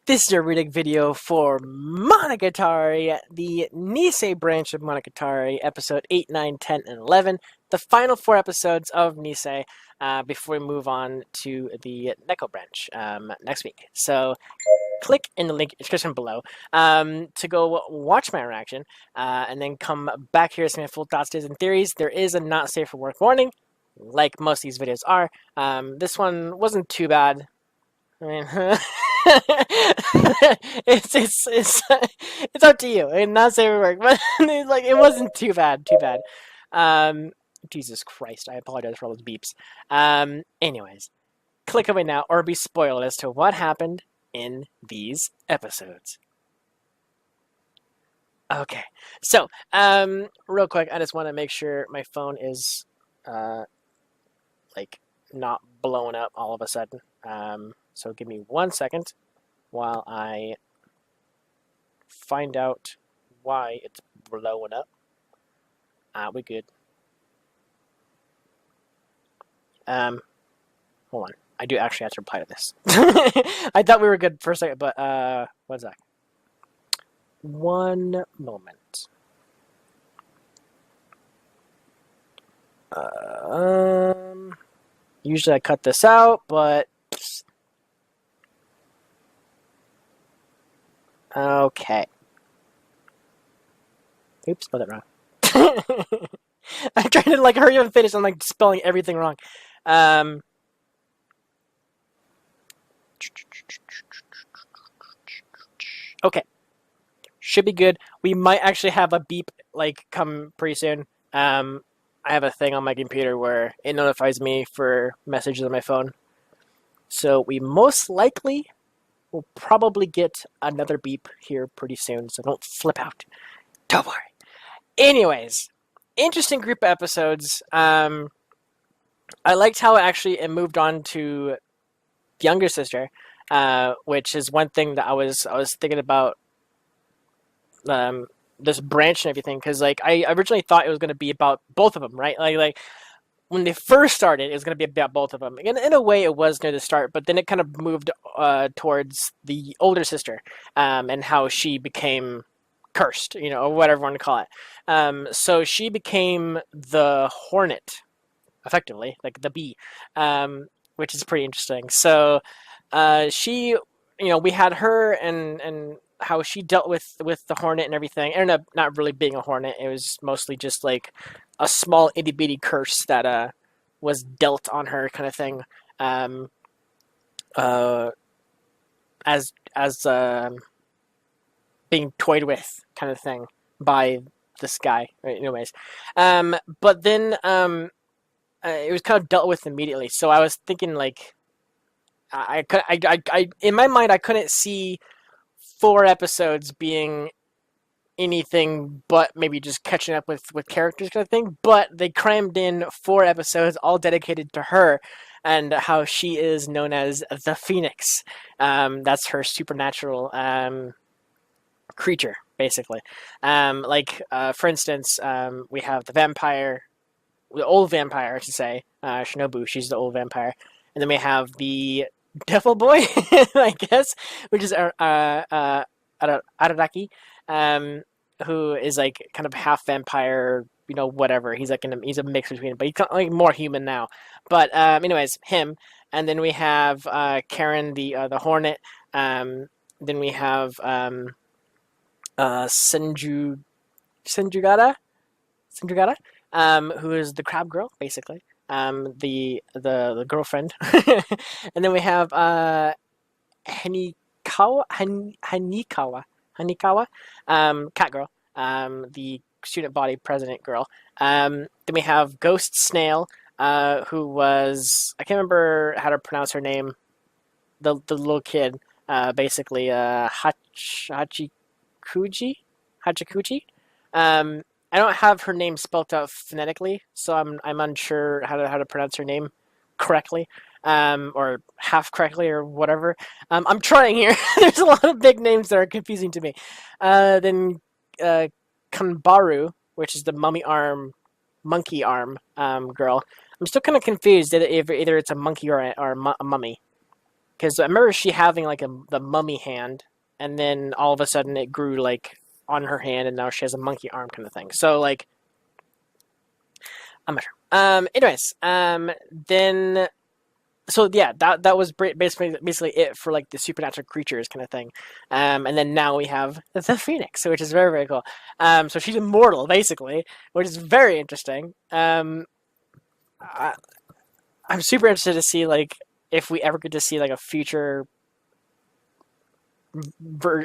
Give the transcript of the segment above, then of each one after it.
This is a reading video for Monogatari, the Nisei branch of Monogatari, episode 8, 9, 10, and 11, the final 4 episodes of Nisei, before we move on to the Neko branch next week. So click in the link in the description below to go watch my reaction, and then come back here to see my full thoughts, and theories. There is a not safe for work warning, like most of these videos are. This one wasn't too bad. I mean, it's up to you. And not say it work, but it wasn't too bad. Um, Jesus Christ, I apologize for all those beeps. Anyways, click away now or be spoiled as to what happened in these episodes. Okay, so real quick, I just want to make sure my phone is not blowing up all of a sudden. So give me 1 second while I find out why it's blowing up. We good. Hold on. I do actually have to reply to this. I thought we were good for a second, but one sec. One moment. Usually I cut this out, but okay. Oops, spelled it wrong. I'm trying to hurry up and finish. I'm spelling everything wrong. Okay, should be good. We might actually have a beep come pretty soon. I have a thing on my computer where it notifies me for messages on my phone. So we most likely will probably get another beep here pretty soon, so don't flip out. Don't worry. Anyways, interesting group of episodes. I liked how it moved on to the younger sister, which is one thing that I was thinking about this branch and everything, because I originally thought it was going to be about both of them, right? Like when they first started, it was going to be about both of them. And in a way, it was near the start, but then it kind of moved towards the older sister, and how she became cursed, or whatever you want to call it. So she became the Hornet, effectively, like the bee, which is pretty interesting. So she, we had her and how she dealt with the Hornet and everything. It ended up not really being a Hornet. It was mostly just a small itty bitty curse that was dealt on her, kind of thing. As being toyed with, kind of thing, by this guy. Right? Anyways, but then it was kind of dealt with immediately. So I was thinking I in my mind I couldn't see 4 episodes being anything but maybe just catching up with characters, kind of thing. But they crammed in 4 episodes all dedicated to her and how she is known as the Phoenix. That's her supernatural creature, basically. For instance, we have the old vampire, I should say, Shinobu. She's the old vampire, and then we have the Devil Boy, I guess, which is Araraki, who is kind of half vampire, whatever. He's he's a mix between, but he's more human now. But anyways, him, and then we have Karen, the Hornet. Then we have Senjugata, who is the crab girl, basically. The girlfriend. And then we have Hanikawa, cat girl, the student body president girl. Then we have Ghost Snail, who was, I can't remember how to pronounce her name, the little kid, basically Hachikuji. I don't have her name spelt out phonetically, so I'm unsure how to pronounce her name correctly, or half correctly, or whatever. I'm trying here. There's a lot of big names that are confusing to me. Then Kanbaru, which is the monkey arm girl. I'm still kind of confused if either it's a monkey or a mummy. because I remember she having like the mummy hand, and then all of a sudden it grew like on her hand, and now she has a monkey arm kind of thing. So like, I'm not sure. Anyways, then so yeah, that was basically it for like the supernatural creatures kind of thing. And then now we have the Phoenix, which is very very cool. So she's immortal basically, which is very interesting. I, I'm super interested to see like if we ever get to see like a future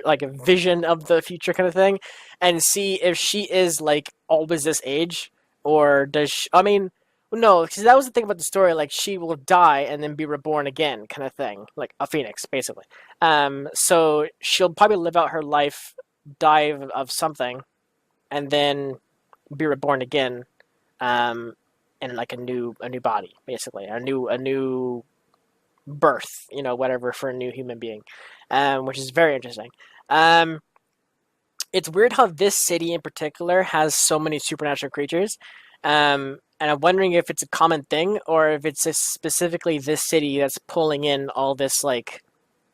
like a vision of the future kind of thing, and see if she is like always this age, or does she, I mean, no, because that was the thing about the story. Like she will die and then be reborn again, kind of thing, like a phoenix, basically. So she'll probably live out her life, die of something, and then be reborn again, in like a new body, basically, a new birth, whatever, for a new human being, which is very interesting. Um, it's weird how this city in particular has so many supernatural creatures, and I'm wondering if it's a common thing or if it's just specifically this city that's pulling in all this like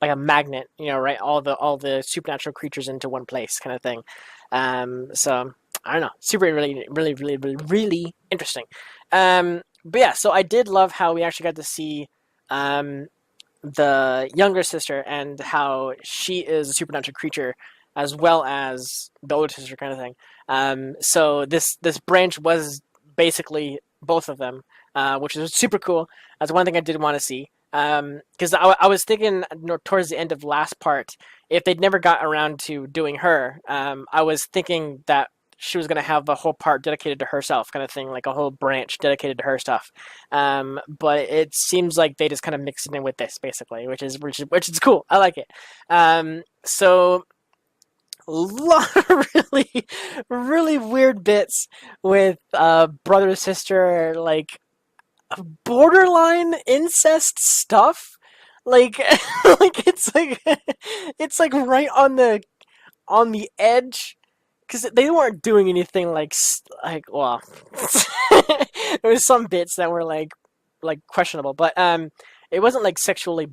a magnet, right? All the supernatural creatures into one place, kind of thing. So I don't know, super really really really really really interesting. But yeah, so I did love how we actually got to see um, the younger sister and how she is a supernatural creature as well as the older sister kind of thing. So this branch was basically both of them, which is super cool. That's one thing I did want to see. Because I was thinking towards the end of last part, if they'd never got around to doing her, I was thinking that she was going to have a whole part dedicated to herself, kind of thing, like a whole branch dedicated to her stuff. But it seems like they just kind of mixed it in with this, basically, which is cool. I like it. So a lot of really really weird bits with brother sister, like borderline incest stuff. Like like it's like right on the edge, because they weren't doing anything like, well, there was some bits that were like questionable, but it wasn't like sexual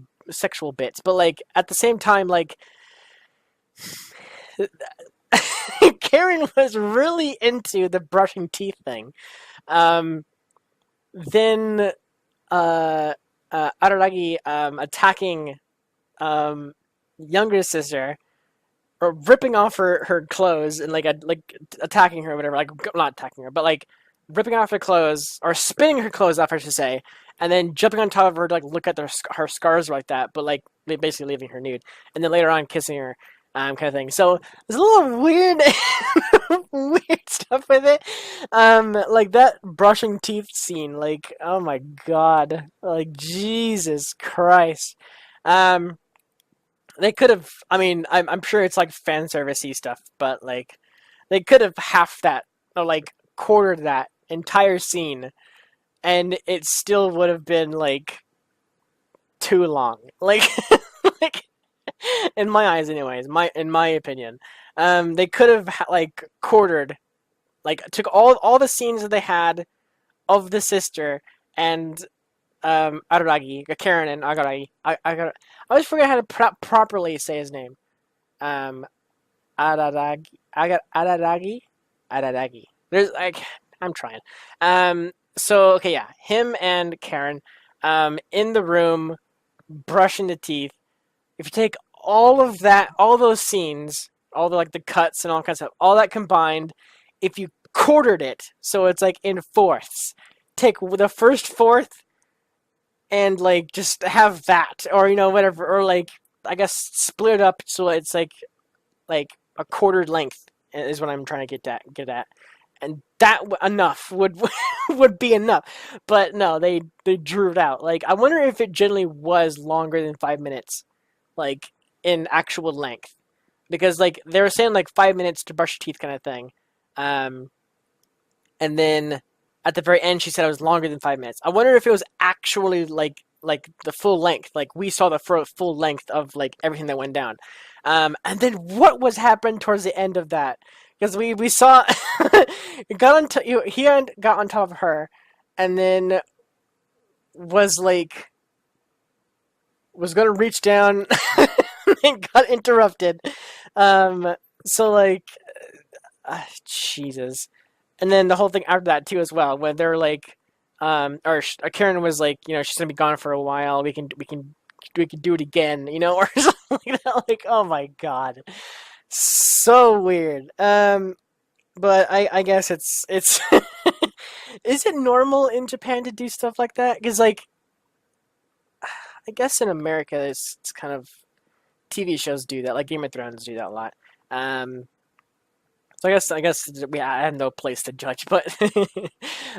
bits, but like at the same time, like Karen was really into the brushing teeth thing. Um, then Araragi attacking um, younger sister, or ripping off her clothes and like attacking her or whatever, like not attacking her, but like ripping off her clothes or spinning her clothes off, I should say, and then jumping on top of her to like look at her scars like that, but like basically leaving her nude, and then later on kissing her, kind of thing. So there's a little weird weird stuff with it. Like that brushing teeth scene, like oh my god, like Jesus Christ. Um, they could have. I mean, I'm sure it's like fan servicey stuff, but like they could have half that or like quartered that entire scene, and it still would have been like too long. Like, like in my eyes, anyways. In my opinion, they could have like quartered, like took all the scenes that they had of the sister and Araragi, Karen and Agaragi. I always forget how to properly say his name. Um, Araragi, Araragi, Araragi. There's like I'm trying. So okay, yeah, him and Karen, in the room brushing the teeth. If you take all of that, all those scenes, all the like the cuts and all kinds of stuff, all that combined, if you quartered it, so it's like in fourths, take the first fourth and like just have that, or whatever, or like I guess split it up so it's like a quartered length is what I'm trying to get at, and that enough would would be enough. But no, they drew it out. Like I wonder if it generally was longer than 5 minutes, like in actual length, because like they were saying like 5 minutes to brush your teeth kind of thing, um, and then at the very end she said it was longer than 5 minutes. I wonder if it was actually like the full length, like we saw the full length of like everything that went down, and then what was happened towards the end of that, because we saw it got on he got on top of her, and then was like was gonna reach down and got interrupted. Um, so like, Jesus. And then the whole thing after that too, as well, when they're like, or Karen was like, she's gonna be gone for a while. We can do it again, or something like that. Like, oh my god, so weird. But I guess it's is it normal in Japan to do stuff like that? Because like I guess in America it's kind of TV shows do that, like Game of Thrones do that a lot. Um, so I guess I have no place to judge, but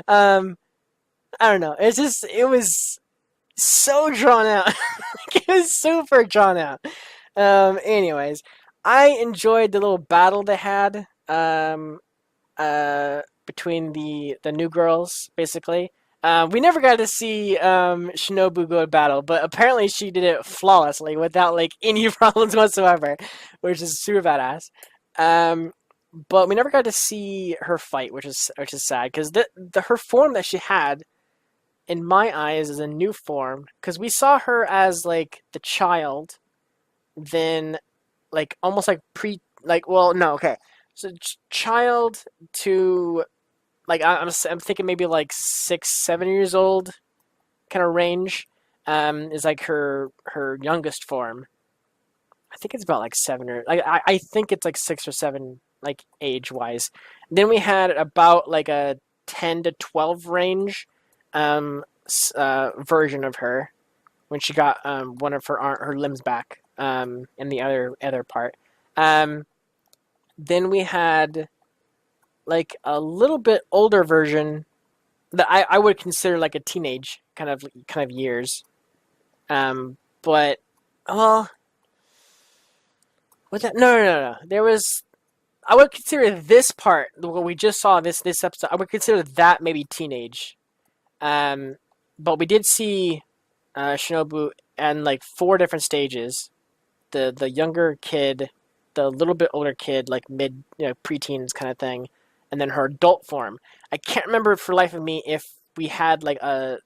um, I don't know. It was so drawn out. It was super drawn out. Anyways, I enjoyed the little battle they had. Between the new girls, basically. We never got to see Shinobu go to battle, but apparently she did it flawlessly without like any problems whatsoever, which is super badass. Um, but we never got to see her fight, which is sad because her form that she had in my eyes is a new form because we saw her as like the child, then like almost like like well no okay so child to like I'm thinking maybe like 6 7 years old kind of range is like her youngest form. I think it's about like seven or like I think it's like 6 or 7 like age wise. Then we had about like a 10 to 12 range version of her when she got one of her limbs back in the other part. Um, then we had like a little bit older version that I would consider like a teenage kind of years. But well, what that? No. There was I would consider this part what we just saw this episode. I would consider that maybe teenage. Um, but we did see Shinobu and like 4 different stages. The younger kid, the little bit older kid, like mid preteens kind of thing, and then her adult form. I can't remember for the life of me if we had like a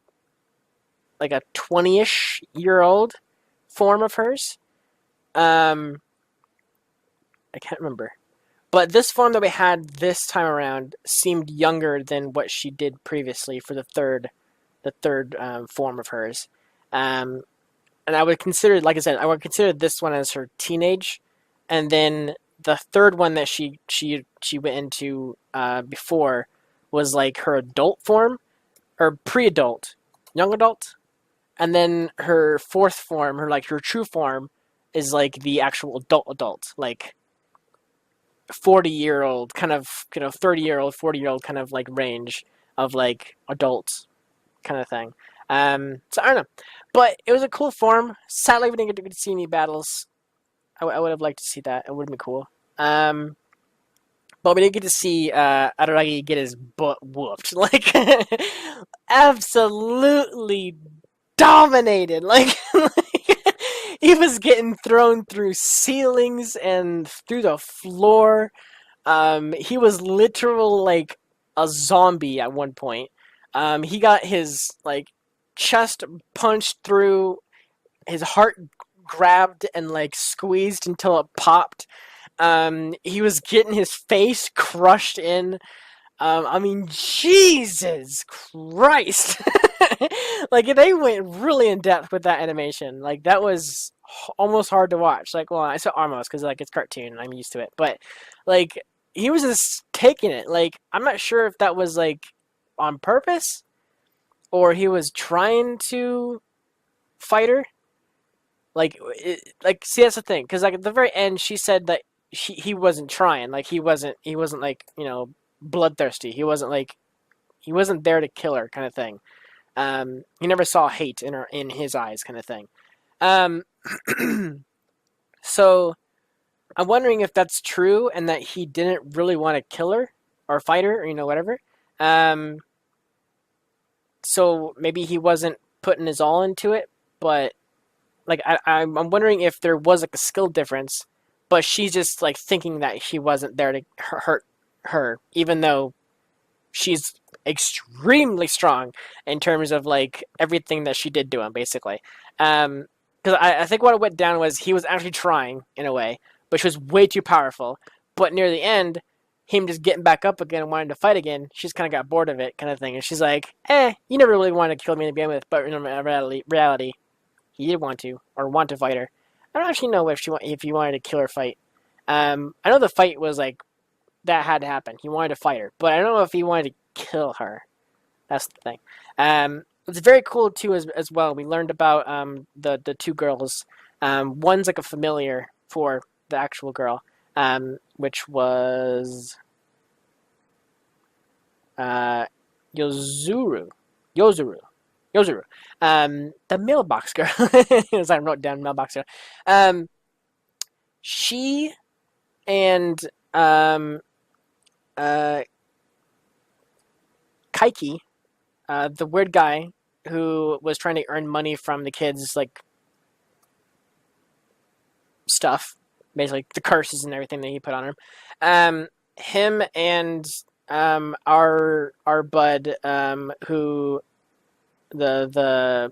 20-ish-year-old form of hers. Um, I can't remember. But this form that we had this time around seemed younger than what she did previously for the third form of hers. Um, and I would consider, like I said, I would consider this one as her teenage, and then the third one that she went into before was like her adult form or pre-adult, young adult, and then her fourth form, her true form, is like the actual adult, like 40-year-old kind of 30-year-old 40-year-old kind of like range of like adults kind of thing. So I don't know, but it was a cool form. Sadly, we didn't get to see any battles. I would have liked to see that. It would have been cool. Um, but we did get to see Araragi get his butt whooped, like absolutely dominated. Like he was getting thrown through ceilings and through the floor. He was literal like a zombie at one point. He got his like chest punched through, his heart grabbed and like squeezed until it popped. He was getting his face crushed in. I mean, Jesus Christ! Like they went really in depth with that animation. Like that was almost hard to watch. Like, well, I said almost because like it's cartoon and I'm used to it. But like he was just taking it. Like I'm not sure if that was like on purpose or he was trying to fight her. Like see that's the thing because like at the very end she said that he wasn't trying. Like he wasn't like bloodthirsty. He wasn't there to kill her kind of thing. He never saw hate in his eyes kind of thing. Um, so I'm wondering if that's true and that he didn't really want to kill her or fight her or whatever. Um, so maybe he wasn't putting his all into it, but like I'm wondering if there was like a skill difference, but she's just like thinking that he wasn't there to hurt her, even though she's extremely strong in terms of like everything that she did to him, basically. Um, because I think what went down was he was actually trying in a way, but she was way too powerful. But near the end, him just getting back up again and wanting to fight again, she's kind of got bored of it, kind of thing. And she's like, you never really wanted to kill me to begin with, but in reality, he did want to, or want to fight her. I don't actually know if he wanted to kill or fight. I know the fight was like, that had to happen. He wanted to fight her, but I don't know if he wanted to kill her. That's the thing. It's very cool too as well. We learned about the two girls. One's like a familiar for the actual girl, which was Yozuru. Yozuru. Yozuru. The mailbox girl. As I wrote down mailbox girl. She and Kaiki, the weird guy who was trying to earn money from the kids, like, stuff, basically the curses and everything that he put on him. Him and our bud, who the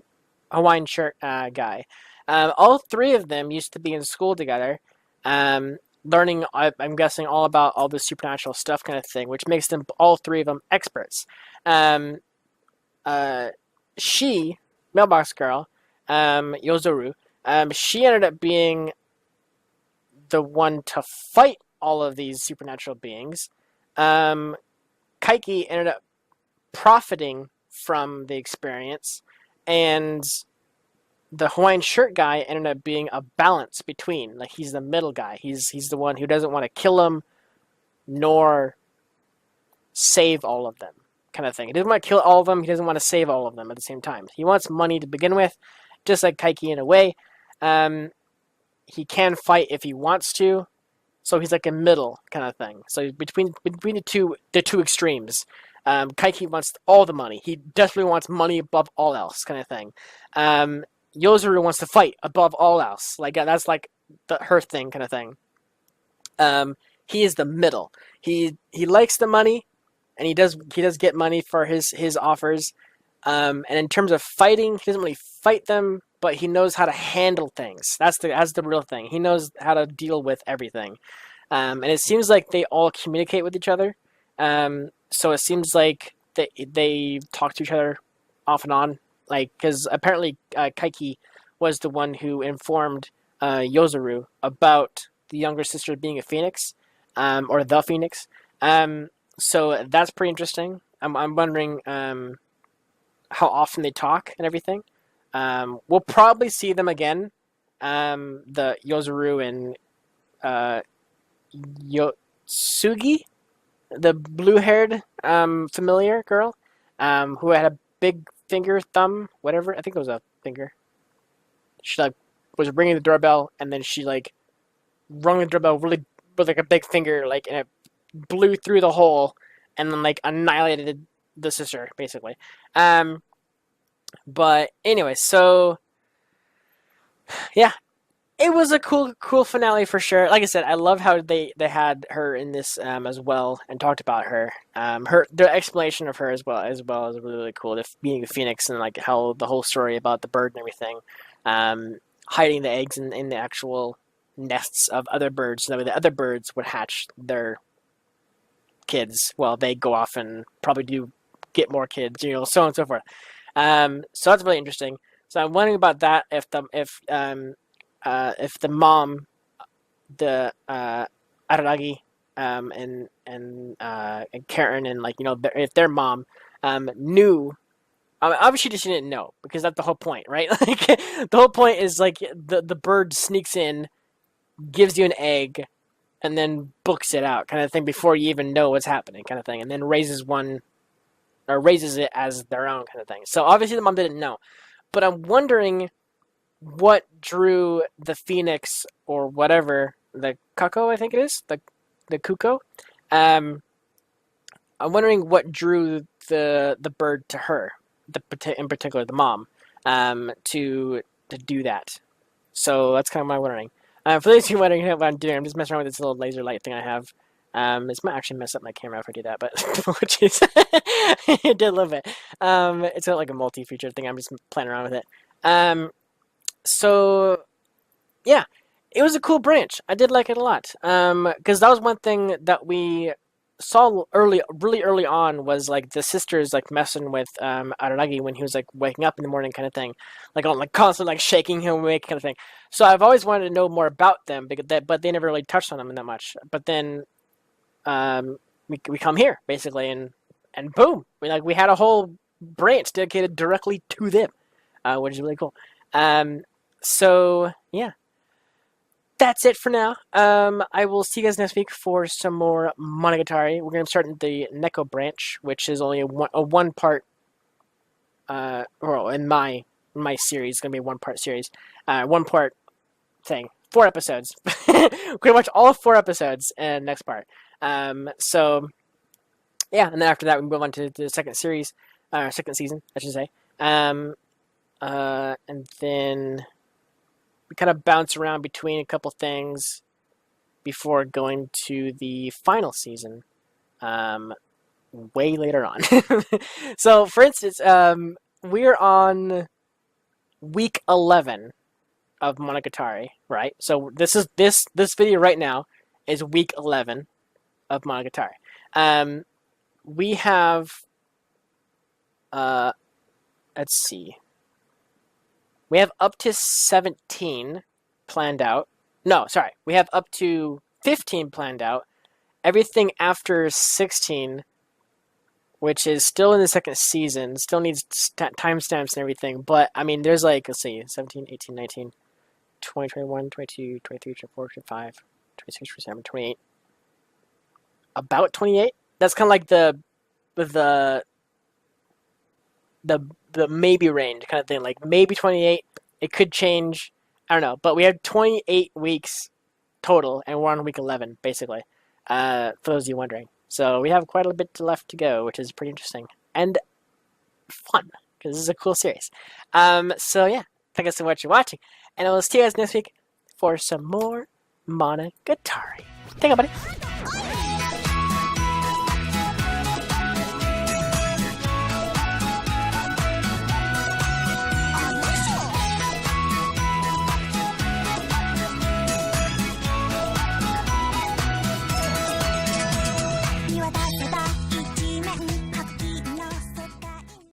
Hawaiian shirt guy. All three of them used to be in school together, learning, I'm guessing, all about all the supernatural stuff kind of thing, which makes them, all three of them, experts. She, mailbox girl, Yozuru, she ended up being the one to fight all of these supernatural beings. Kaiki ended up profiting from the experience, and the Hawaiian shirt guy ended up being a balance between. Like, he's the middle guy. He's the one who doesn't want to kill them, nor save all of them, kind of thing. He doesn't want to kill all of them. He doesn't want to save all of them at the same time. He wants money to begin with, just like Kaiki in a way. He can fight if he wants to, so he's like a middle kind of thing. So between the two extremes. Kaiki wants all the money. He desperately wants money above all else, kind of thing. Yozuru wants to fight above all else. Like, that's like her thing, kind of thing. He is the middle. He likes the money, and he does get money for his offers. And in terms of fighting, he doesn't really fight them, but he knows how to handle things. That's the real thing. He knows how to deal with everything. And it seems like they all communicate with each other. So it seems like they talk to each other off and on. Like, because apparently Kaiki was the one who informed Yozuru about the younger sister being a phoenix, or the phoenix. So that's pretty interesting. I'm wondering how often they talk and everything. We'll probably see them again. The Yozuru and Yotsugi, the blue-haired familiar girl, who had a big finger, thumb, whatever. I think it was a finger. She like was ringing the doorbell, and then she like rung the doorbell really with like a big finger, like, and it blew through the hole, and then like annihilated the sister, basically. But anyway, so yeah, it was a cool finale for sure. Like I said, I love how they had her in this as well, and talked about her. The explanation of her as well is really cool. The being a phoenix, and like how the whole story about the bird and everything, hiding the eggs in the actual nests of other birds, so that way the other birds would hatch their kids. Well, they go off and probably do get more kids, so on and so forth. So that's really interesting. So I'm wondering about that, if the mom, the Araragi, and Karen, and like, if their mom knew. Obviously, she didn't know, because that's the whole point, right? Like, the whole point is like the bird sneaks in, gives you an egg, and then books it out, kind of thing, before you even know what's happening, kind of thing, and then raises it as their own, kind of thing. So obviously the mom didn't know, but I'm wondering what drew the phoenix, or whatever, the Kako, I think it is, the Kuko. I'm wondering what drew the bird to her, in particular the mom, to do that. So that's kind of my wondering. For those of you wondering what I'm doing, I'm just messing around with this little laser light thing I have. This might actually mess up my camera if I do that, but which is it did a little bit. It's like a multi-feature thing. I'm just playing around with it. So yeah, it was a cool branch. I did like it a lot. Because that was one thing that we saw really early on was like the sisters like messing with Araragi when he was like waking up in the morning, kind of thing, like on like constantly like shaking him awake, kind of thing. So I've always wanted to know more about them, but they never really touched on them that much. But then we come here basically, and boom, we had a whole branch dedicated directly to them, which is really cool. So yeah, that's it for now. I will see you guys next week for some more Monogatari. We're going to start in the Neko branch, which is only a one part. Well, in my series, it's going to be a 1-part series, 1-part thing, 4 episodes, pretty much all 4 episodes, and next part. So yeah, and then after that we move on to the second series, second season, I should say. And then we kind of bounce around between a couple things before going to the final season, way later on. So, for instance, we're on week 11 of Monogatari, right? So this video right now is week 11 of Monogatari. We have, let's see. We have up to 17 planned out. No, sorry. We have up to 15 planned out. Everything after 16, which is still in the second season, still needs timestamps and everything. But, I mean, there's like, let's see, 17, 18, 19, 20, 21, 22, 23, 24, 25, 26, 27, 28. About 28? That's kind of like the maybe range kind of thing, like maybe 28. It could change. I don't know, but we have 28 weeks total, and we're on week 11 basically. For those of you wondering, so we have quite a bit left to go, which is pretty interesting and fun because this is a cool series. So yeah, thank you so much for watching, and I will see you guys next week for some more Monogatari. Thank you, buddy.